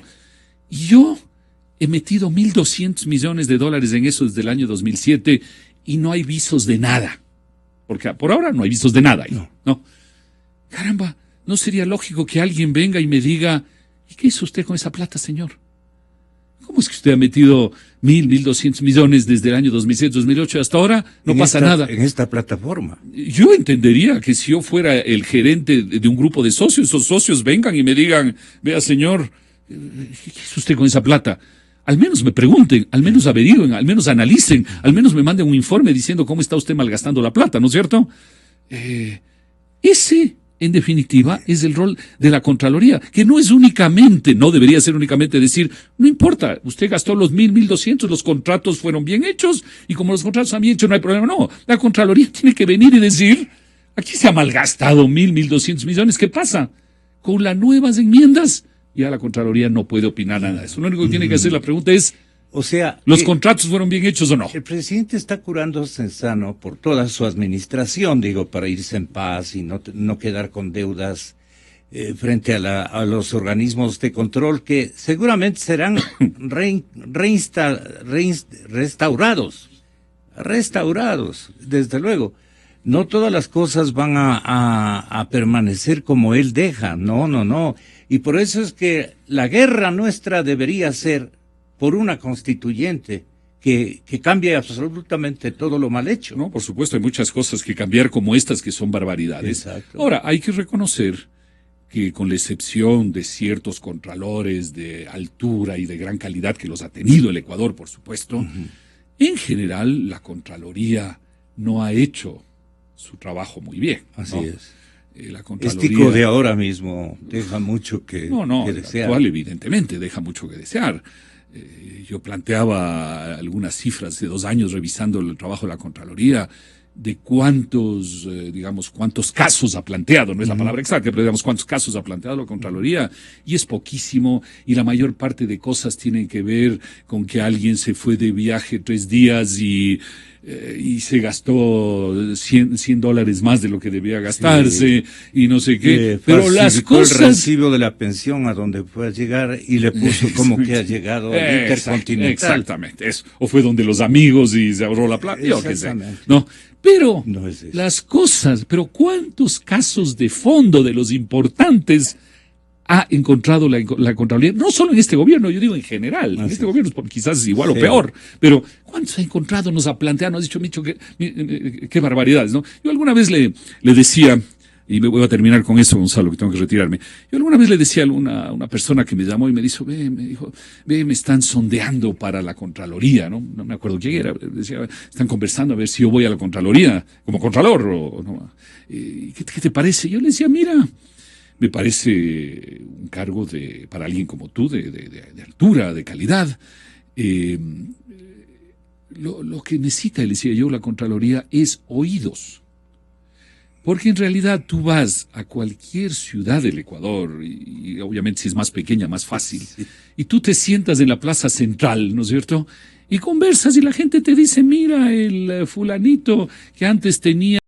M: Y yo he metido $1,200 millones en eso desde el año 2007 y no hay visos de nada. Porque por ahora no hay visos de nada. ¿No? Caramba, ¿no sería lógico que alguien venga y me diga, ¿y qué hizo usted con esa plata, señor? ¿Cómo es que usted ha metido 1.200 millones desde el año 2007, 2008 hasta ahora? No pasa nada.
L: En esta plataforma.
M: Yo entendería que si yo fuera el gerente de un grupo de socios, esos socios vengan y me digan, vea, señor, ¿qué hizo usted con esa plata? Al menos me pregunten, al menos averigüen, al menos analicen, al menos me manden un informe diciendo cómo está usted malgastando la plata, ¿no es cierto? Ese, en definitiva, es el rol de la Contraloría, que no debería ser únicamente decir, no importa, usted gastó los 1.200, los contratos fueron bien hechos, y como los contratos han bien hecho, no hay problema. No, la Contraloría tiene que venir y decir, aquí se ha malgastado 1.200 millones, ¿qué pasa? Con las nuevas enmiendas ya la Contraloría no puede opinar nada de eso. Lo único que tiene que hacer la pregunta es,
L: o sea,
M: ¿los contratos fueron bien hechos o no?
L: El presidente está curándose en sano por toda su administración, digo, para irse en paz y no quedar con deudas frente a los organismos de control que seguramente serán restaurados, desde luego. No todas las cosas van a permanecer como él deja, no. Y por eso es que la guerra nuestra debería ser por una constituyente que cambie absolutamente todo lo mal hecho.
M: No, por supuesto, hay muchas cosas que cambiar como estas que son barbaridades.
L: Exacto.
M: Ahora, hay que reconocer que con la excepción de ciertos contralores de altura y de gran calidad que los ha tenido el Ecuador, por supuesto, en general la Contraloría no ha hecho su trabajo muy bien.
L: Así es.
M: La Contraloría...
L: El tico de ahora mismo deja mucho que
M: el
L: desear.
M: actual evidentemente deja mucho que desear. Yo planteaba algunas cifras de 2 años revisando el trabajo de la Contraloría, de cuántos casos ha planteado, no es la palabra exacta, pero digamos cuántos casos ha planteado la Contraloría, y es poquísimo, y la mayor parte de cosas tienen que ver con que alguien se fue de viaje 3 días y se gastó $100 más de lo que debía gastarse, y no sé qué, pero las cosas...
L: el recibo de la pensión a donde fue a llegar y le puso como que ha llegado al Intercontinental.
M: Exactamente, eso. O fue donde los amigos y se ahorró la plata, yo qué sé. No, pero
L: no es eso.
M: Las cosas, pero ¿cuántos casos de fondo de los importantes ha encontrado la Contraloría? No solo en este gobierno, yo digo en general. En este gobierno quizás es igual o peor, pero ¿cuántos ha encontrado? Nos ha planteado, nos ha dicho, Micho, qué barbaridades, ¿no? Yo alguna vez le decía, y me voy a terminar con eso, Gonzalo, que tengo que retirarme. Yo alguna vez le decía a una persona que me llamó y me dijo, me están sondeando para la Contraloría, ¿no? No me acuerdo quién era. Decía, están conversando a ver si yo voy a la Contraloría como Contralor o no. ¿Qué te parece? Yo le decía, mira, me parece un cargo para alguien como tú, de altura, de calidad. Lo que necesita, le decía yo, la Contraloría es oídos. Porque en realidad tú vas a cualquier ciudad del Ecuador, y obviamente si es más pequeña, más fácil, y tú te sientas en la plaza central, ¿no es cierto?, y conversas y la gente te dice, mira, el fulanito que antes tenía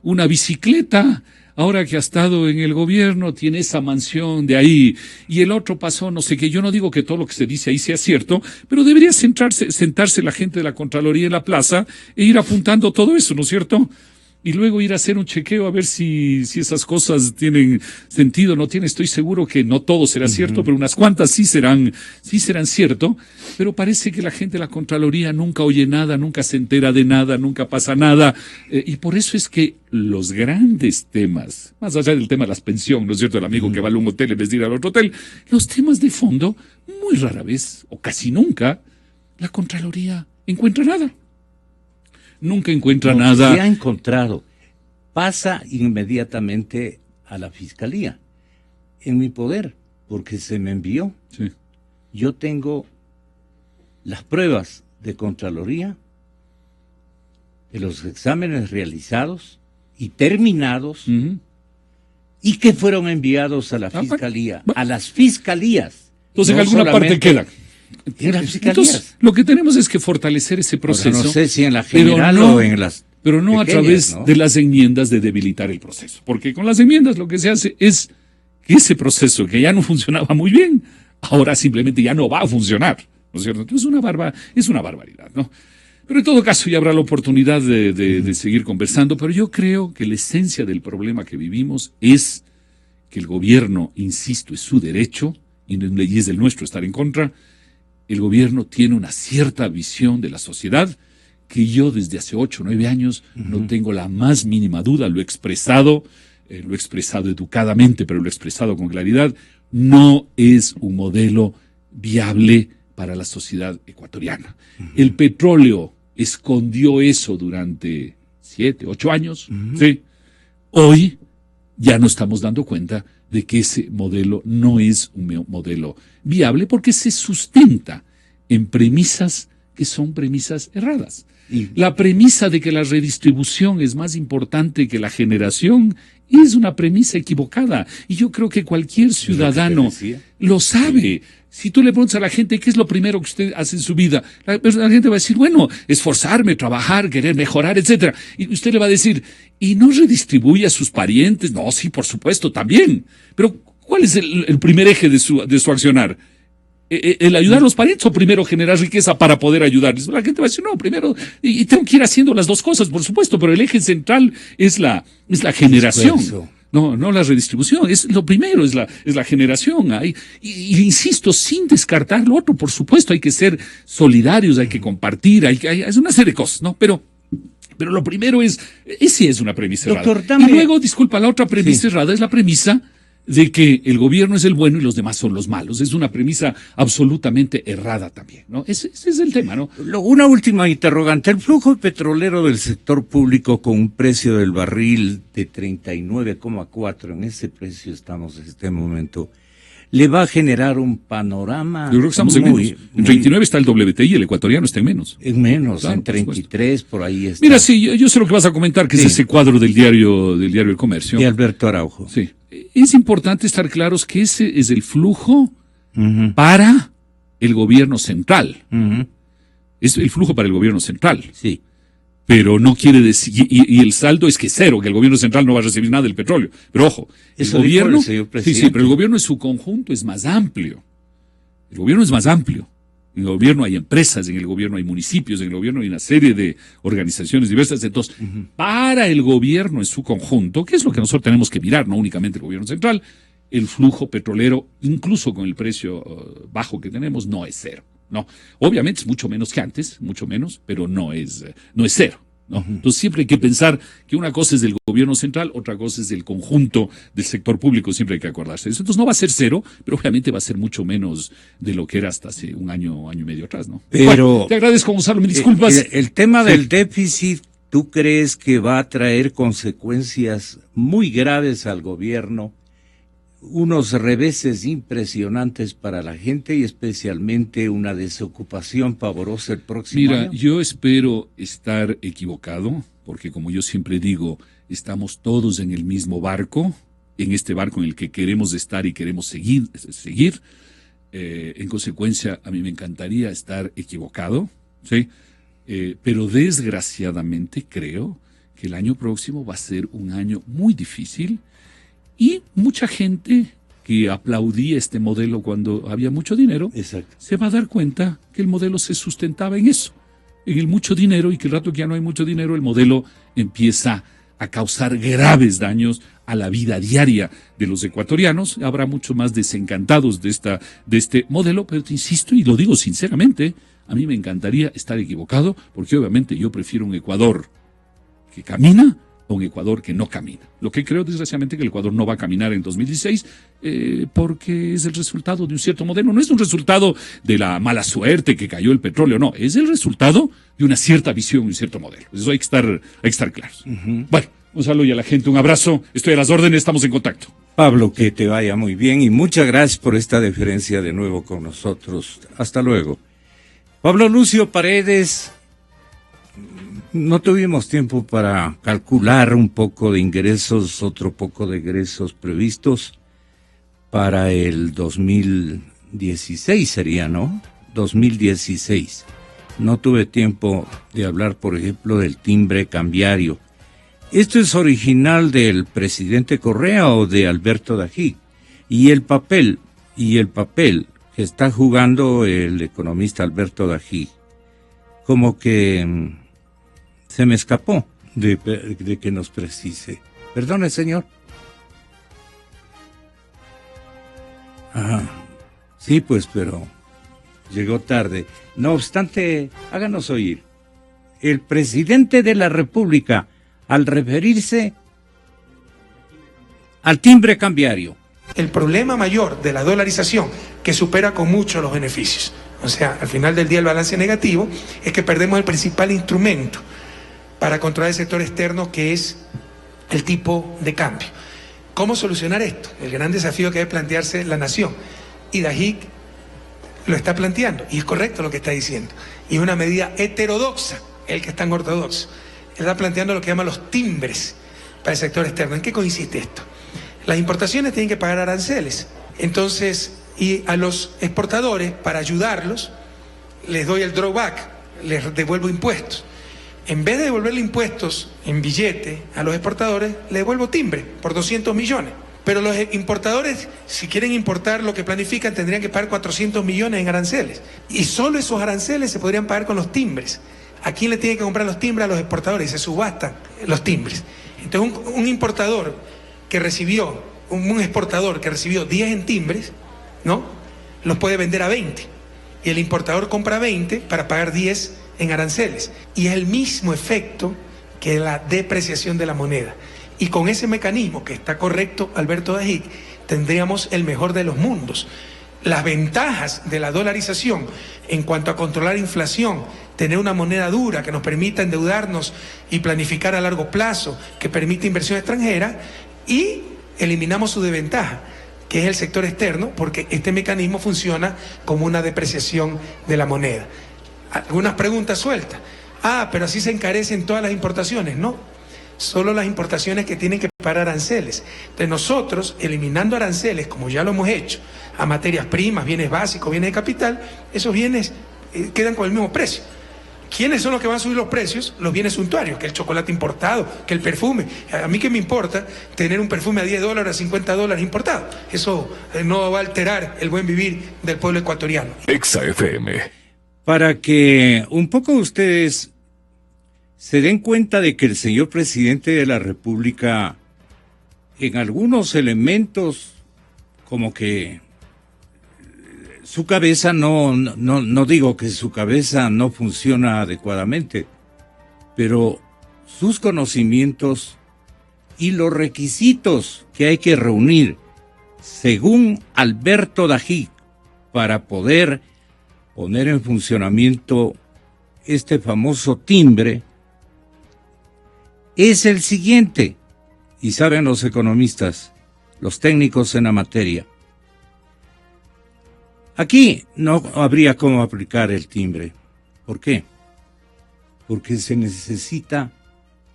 M: una bicicleta, ahora que ha estado en el gobierno tiene esa mansión de ahí, y el otro pasó no sé qué. Yo no digo que todo lo que se dice ahí sea cierto, pero debería sentarse la gente de la Contraloría en la plaza e ir apuntando todo eso, ¿no es cierto?, y luego ir a hacer un chequeo a ver si esas cosas tienen sentido o no tienen. Estoy seguro que no todo será cierto, pero unas cuantas sí serán cierto, pero parece que la gente de la Contraloría nunca oye nada, nunca se entera de nada, nunca pasa nada, y por eso es que los grandes temas, más allá del tema de las pensiones, ¿no es cierto?, el amigo que va a un hotel en vez de ir al otro hotel, los temas de fondo, muy rara vez, o casi nunca, la Contraloría encuentra nada. Nunca encuentra nada.
L: ¿Qué ha encontrado? Pasa inmediatamente a la Fiscalía. En mi poder, porque se me envió.
M: Sí.
L: Yo tengo las pruebas de Contraloría, de los exámenes realizados y terminados, y que fueron enviados a la Fiscalía, a las fiscalías.
M: Entonces, en alguna parte quedan.
L: Entonces,
M: lo que tenemos es que fortalecer ese proceso.
L: Ahora, no sé si en la general o en las
M: pero no
L: pequeñas,
M: a través de las enmiendas de debilitar el proceso. Porque con las enmiendas lo que se hace es que ese proceso que ya no funcionaba muy bien, ahora simplemente ya no va a funcionar, ¿no es cierto? Entonces es una barbaridad, ¿no? Pero en todo caso ya habrá la oportunidad de seguir conversando, pero yo creo que la esencia del problema que vivimos es que el gobierno, insisto, es su derecho, y es el nuestro estar en contra. El gobierno tiene una cierta visión de la sociedad que yo desde hace 8 o 9 años no tengo la más mínima duda, lo he expresado educadamente, pero lo he expresado con claridad, no es un modelo viable para la sociedad ecuatoriana. El petróleo escondió eso durante 7, 8 años, ¿sí? Hoy ya nos estamos dando cuenta de que ese modelo no es un modelo viable porque se sustenta en premisas que son premisas erradas. La premisa de que la redistribución es más importante que la generación es una premisa equivocada. Y yo creo que cualquier ciudadano lo sabe. Si tú le preguntas a la gente qué es lo primero que usted hace en su vida, la gente va a decir, bueno, esforzarme, trabajar, querer mejorar, etcétera. Y usted le va a decir, ¿y no redistribuye a sus parientes? No, sí, por supuesto, también. Pero, ¿cuál es el primer eje de su accionar? ¿El ayudar a los parientes o primero generar riqueza para poder ayudarles? La gente va a decir, no, primero, y tengo que ir haciendo las dos cosas, por supuesto, pero el eje central es la generación. No la redistribución, es lo primero, es la generación. Y insisto, sin descartar lo otro, por supuesto, hay que ser solidarios, hay que compartir, es una serie de cosas, ¿no? Pero lo primero sí es una premisa errada. Y luego, disculpa, la otra premisa errada es la premisa de que el gobierno es el bueno y los demás son los malos. Es una premisa absolutamente errada también, ¿no? Ese es el tema, ¿no?
L: Una última interrogante. El flujo petrolero del sector público con un precio del barril de 39,4, en ese precio estamos en este momento, le va a generar un panorama.
M: Yo creo que estamos en menos. En 39 está el WTI y el ecuatoriano está en menos.
L: En menos, claro, en 33 por ahí está.
M: Mira, sí, yo sé lo que vas a comentar, que es ese cuadro del diario El Comercio.
L: De Alberto Araujo.
M: Sí. Es importante estar claros que ese es el flujo para el gobierno central. Es el flujo para el gobierno central.
L: Sí.
M: Pero no quiere decir, y el saldo es que cero, que el gobierno central no va a recibir nada del petróleo. Pero ojo, el gobierno, sí, pero el gobierno en su conjunto es más amplio. El gobierno es más amplio. En el gobierno hay empresas, en el gobierno hay municipios, en el gobierno hay una serie de organizaciones diversas. Entonces, para el gobierno en su conjunto, que es lo que nosotros tenemos que mirar, no únicamente el gobierno central, el flujo petrolero, incluso con el precio bajo que tenemos, no es cero. No, obviamente es mucho menos que antes, mucho menos, pero no es cero. ¿no? Entonces siempre hay que pensar que una cosa es del gobierno central, otra cosa es del conjunto del sector público, siempre hay que acordarse de eso. Entonces no va a ser cero, pero obviamente va a ser mucho menos de lo que era hasta hace un año y medio atrás, ¿no?
L: Pero
M: bueno, te agradezco, Gonzalo, me disculpas.
L: El tema del déficit, ¿tú crees que va a traer consecuencias muy graves al gobierno? Unos reveses impresionantes para la gente y especialmente una desocupación pavorosa el próximo año.
M: Mira, yo espero estar equivocado, porque como yo siempre digo, estamos todos en el mismo barco, en este barco en el que queremos estar y queremos seguir. En consecuencia, a mí me encantaría estar equivocado, ¿sí? Pero desgraciadamente creo que el año próximo va a ser un año muy difícil. Y mucha gente que aplaudía este modelo cuando había mucho dinero, se va a dar cuenta que el modelo se sustentaba en eso, en el mucho dinero, y que el rato que ya no hay mucho dinero, el modelo empieza a causar graves daños a la vida diaria de los ecuatorianos. Habrá mucho más desencantados de este modelo, pero te insisto y lo digo sinceramente, a mí me encantaría estar equivocado, porque obviamente yo prefiero un Ecuador que camina a un Ecuador que no camina. Lo que creo, desgraciadamente, que el Ecuador no va a caminar en 2016 porque es el resultado de un cierto modelo. No es un resultado de la mala suerte que cayó el petróleo, no. Es el resultado de una cierta visión y un cierto modelo. Eso hay que estar claros. Bueno, un saludo y a la gente, un abrazo. Estoy a las órdenes, estamos en contacto.
L: Pablo, que te vaya muy bien y muchas gracias por esta deferencia de nuevo con nosotros. Hasta luego. Pablo Lucio Paredes. No tuvimos tiempo para calcular un poco de ingresos, otro poco de egresos previstos para el 2016 sería, ¿no? 2016. No tuve tiempo de hablar, por ejemplo, del timbre cambiario. ¿Esto es original del presidente Correa o de Alberto Dají? Y el papel que está jugando el economista Alberto Dají, como que se me escapó de que nos precise. Perdone, señor. Sí, pues, pero llegó tarde. No obstante, háganos oír. El presidente de la República, al referirse al timbre cambiario.
G: El problema mayor de la dolarización, que supera con mucho los beneficios, o sea, al final del día el balance negativo, es que perdemos el principal instrumento para controlar el sector externo, que es el tipo de cambio. ¿Cómo solucionar esto? El gran desafío que debe plantearse la nación. Y Dají lo está planteando, y es correcto lo que está diciendo. y es una medida heterodoxa, el que es tan ortodoxo. Él está planteando lo que llama los timbres para el sector externo. ¿En qué consiste esto? Las importaciones tienen que pagar aranceles. Entonces, y a los exportadores, para ayudarlos, les doy el drawback, les devuelvo impuestos. En vez de devolverle impuestos en billete a los exportadores, le devuelvo timbre por 200 millones. Pero los importadores, si quieren importar lo que planifican, tendrían que pagar 400 millones en aranceles. Y solo esos aranceles se podrían pagar con los timbres. ¿A quién le tienen que comprar los timbres? A los exportadores. Y se subastan los timbres. Entonces, un exportador que recibió 10 en timbres, ¿no?, los puede vender a 20. Y el importador compra 20 para pagar 10 en aranceles. Y es el mismo efecto que la depreciación de la moneda. Y con ese mecanismo, que está correcto Alberto Dajic, tendríamos el mejor de los mundos. Las ventajas de la dolarización en cuanto a controlar inflación, tener una moneda dura que nos permita endeudarnos y planificar a largo plazo, que permita inversión extranjera, y eliminamos su desventaja, que es el sector externo, porque este mecanismo funciona como una depreciación de la moneda. Algunas preguntas sueltas. Pero así se encarecen todas las importaciones. No, solo las importaciones que tienen que pagar aranceles. Entonces nosotros, eliminando aranceles, como ya lo hemos hecho, a materias primas, bienes básicos, bienes de capital, esos bienes quedan con el mismo precio. ¿Quiénes son los que van a subir los precios? Los bienes suntuarios, que el chocolate importado, que el perfume. A mí qué me importa tener un perfume a $10, a $50 importado. Eso no va a alterar el buen vivir del pueblo ecuatoriano.
A: Exa FM.
L: Para que un poco ustedes se den cuenta de que el señor presidente de la República, en algunos elementos, como que su cabeza no digo que su cabeza no funciona adecuadamente, pero sus conocimientos y los requisitos que hay que reunir, según Alberto Dajic, para poder poner en funcionamiento este famoso timbre, es el siguiente, y saben los economistas, los técnicos en la materia. Aquí no habría cómo aplicar el timbre. ¿Por qué? Porque se necesita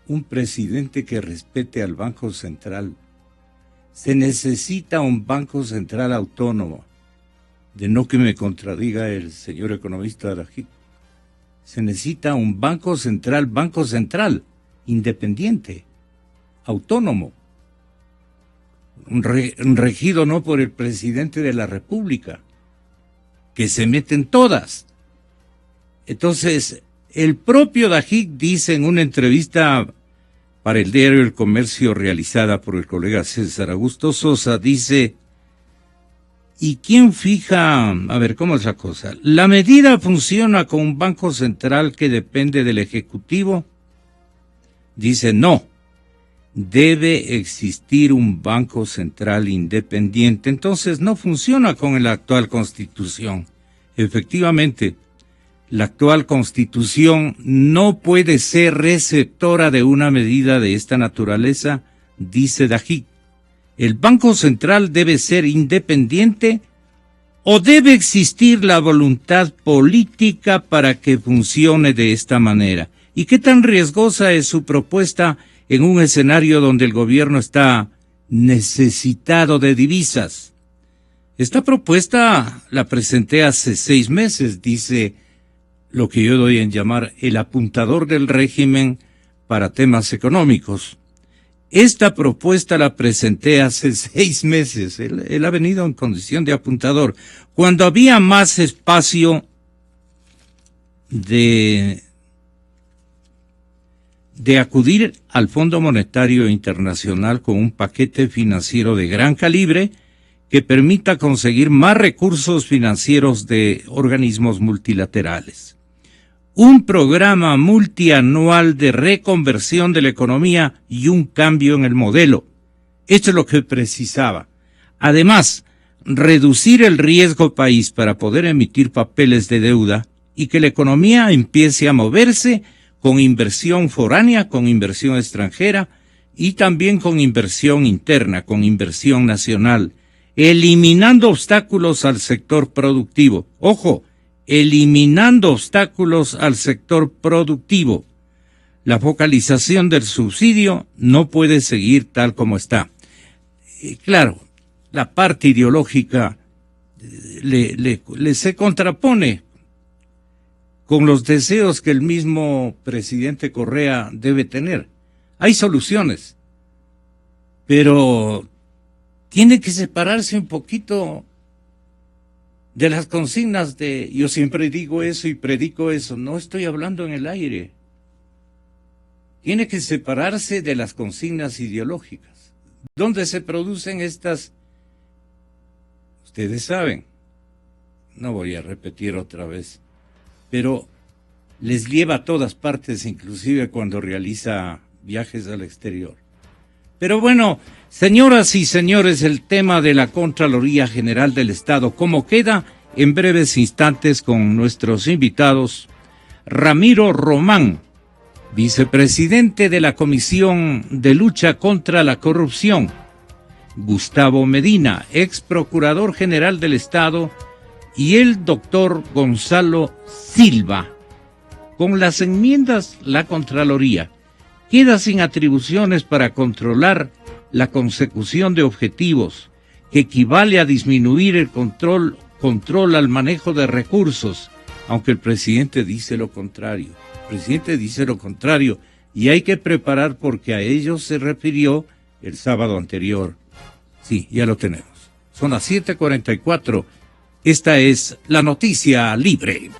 L: un presidente que respete al Banco Central. Se necesita un Banco Central autónomo. De no que me contradiga el señor economista Dajic. Se necesita un Banco Central, independiente, autónomo, regido no por el presidente de la República, que se meten todas. Entonces, el propio Dajic dice en una entrevista para el diario El Comercio realizada por el colega César Augusto Sosa, dice: ¿y quién fija? A ver, ¿cómo es la cosa? ¿La medida funciona con un banco central que depende del Ejecutivo? Dice, no. Debe existir un banco central independiente. Entonces no funciona con la actual Constitución. Efectivamente, la actual Constitución no puede ser receptora de una medida de esta naturaleza, dice Dajic. ¿El Banco Central debe ser independiente o debe existir la voluntad política para que funcione de esta manera? ¿Y qué tan riesgosa es su propuesta en un escenario donde el gobierno está necesitado de divisas? Esta propuesta la presenté hace 6 meses, dice lo que yo doy en llamar el apuntador del régimen para temas económicos. Esta propuesta la presenté hace 6 meses. Él ha venido en condición de apuntador, cuando había más espacio de acudir al Fondo Monetario Internacional con un paquete financiero de gran calibre que permita conseguir más recursos financieros de organismos multilaterales. Un programa multianual de reconversión de la economía y un cambio en el modelo. Esto es lo que precisaba. Además, reducir el riesgo país para poder emitir papeles de deuda y que la economía empiece a moverse con inversión foránea, con inversión extranjera y también con inversión interna, con inversión nacional, eliminando obstáculos al sector productivo. Ojo, eliminando obstáculos al sector productivo. La focalización del subsidio no puede seguir tal como está. Claro, la parte ideológica le se contrapone con los deseos que el mismo presidente Correa debe tener. Hay soluciones, pero tiene que separarse un poquito de las consignas de yo siempre digo eso y predico eso. No estoy hablando en el aire. Tiene que separarse de las consignas ideológicas. ¿Dónde se producen estas? Ustedes saben, no voy a repetir otra vez, pero les lleva a todas partes, inclusive cuando realiza viajes al exterior. Pero bueno, señoras y señores, el tema de la Contraloría General del Estado, ¿cómo queda? En breves instantes con nuestros invitados, Ramiro Román, vicepresidente de la Comisión de Lucha contra la Corrupción, Gustavo Medina, ex procurador general del Estado, y el doctor Gonzalo Silva. Con las enmiendas, la Contraloría queda sin atribuciones para controlar la consecución de objetivos, que equivale a disminuir el control al manejo de recursos, aunque el presidente dice lo contrario. El presidente dice lo contrario y hay que preparar porque a ello se refirió el sábado anterior. Sí, ya lo tenemos. Son las 7:44. Esta es la Noticia Libre.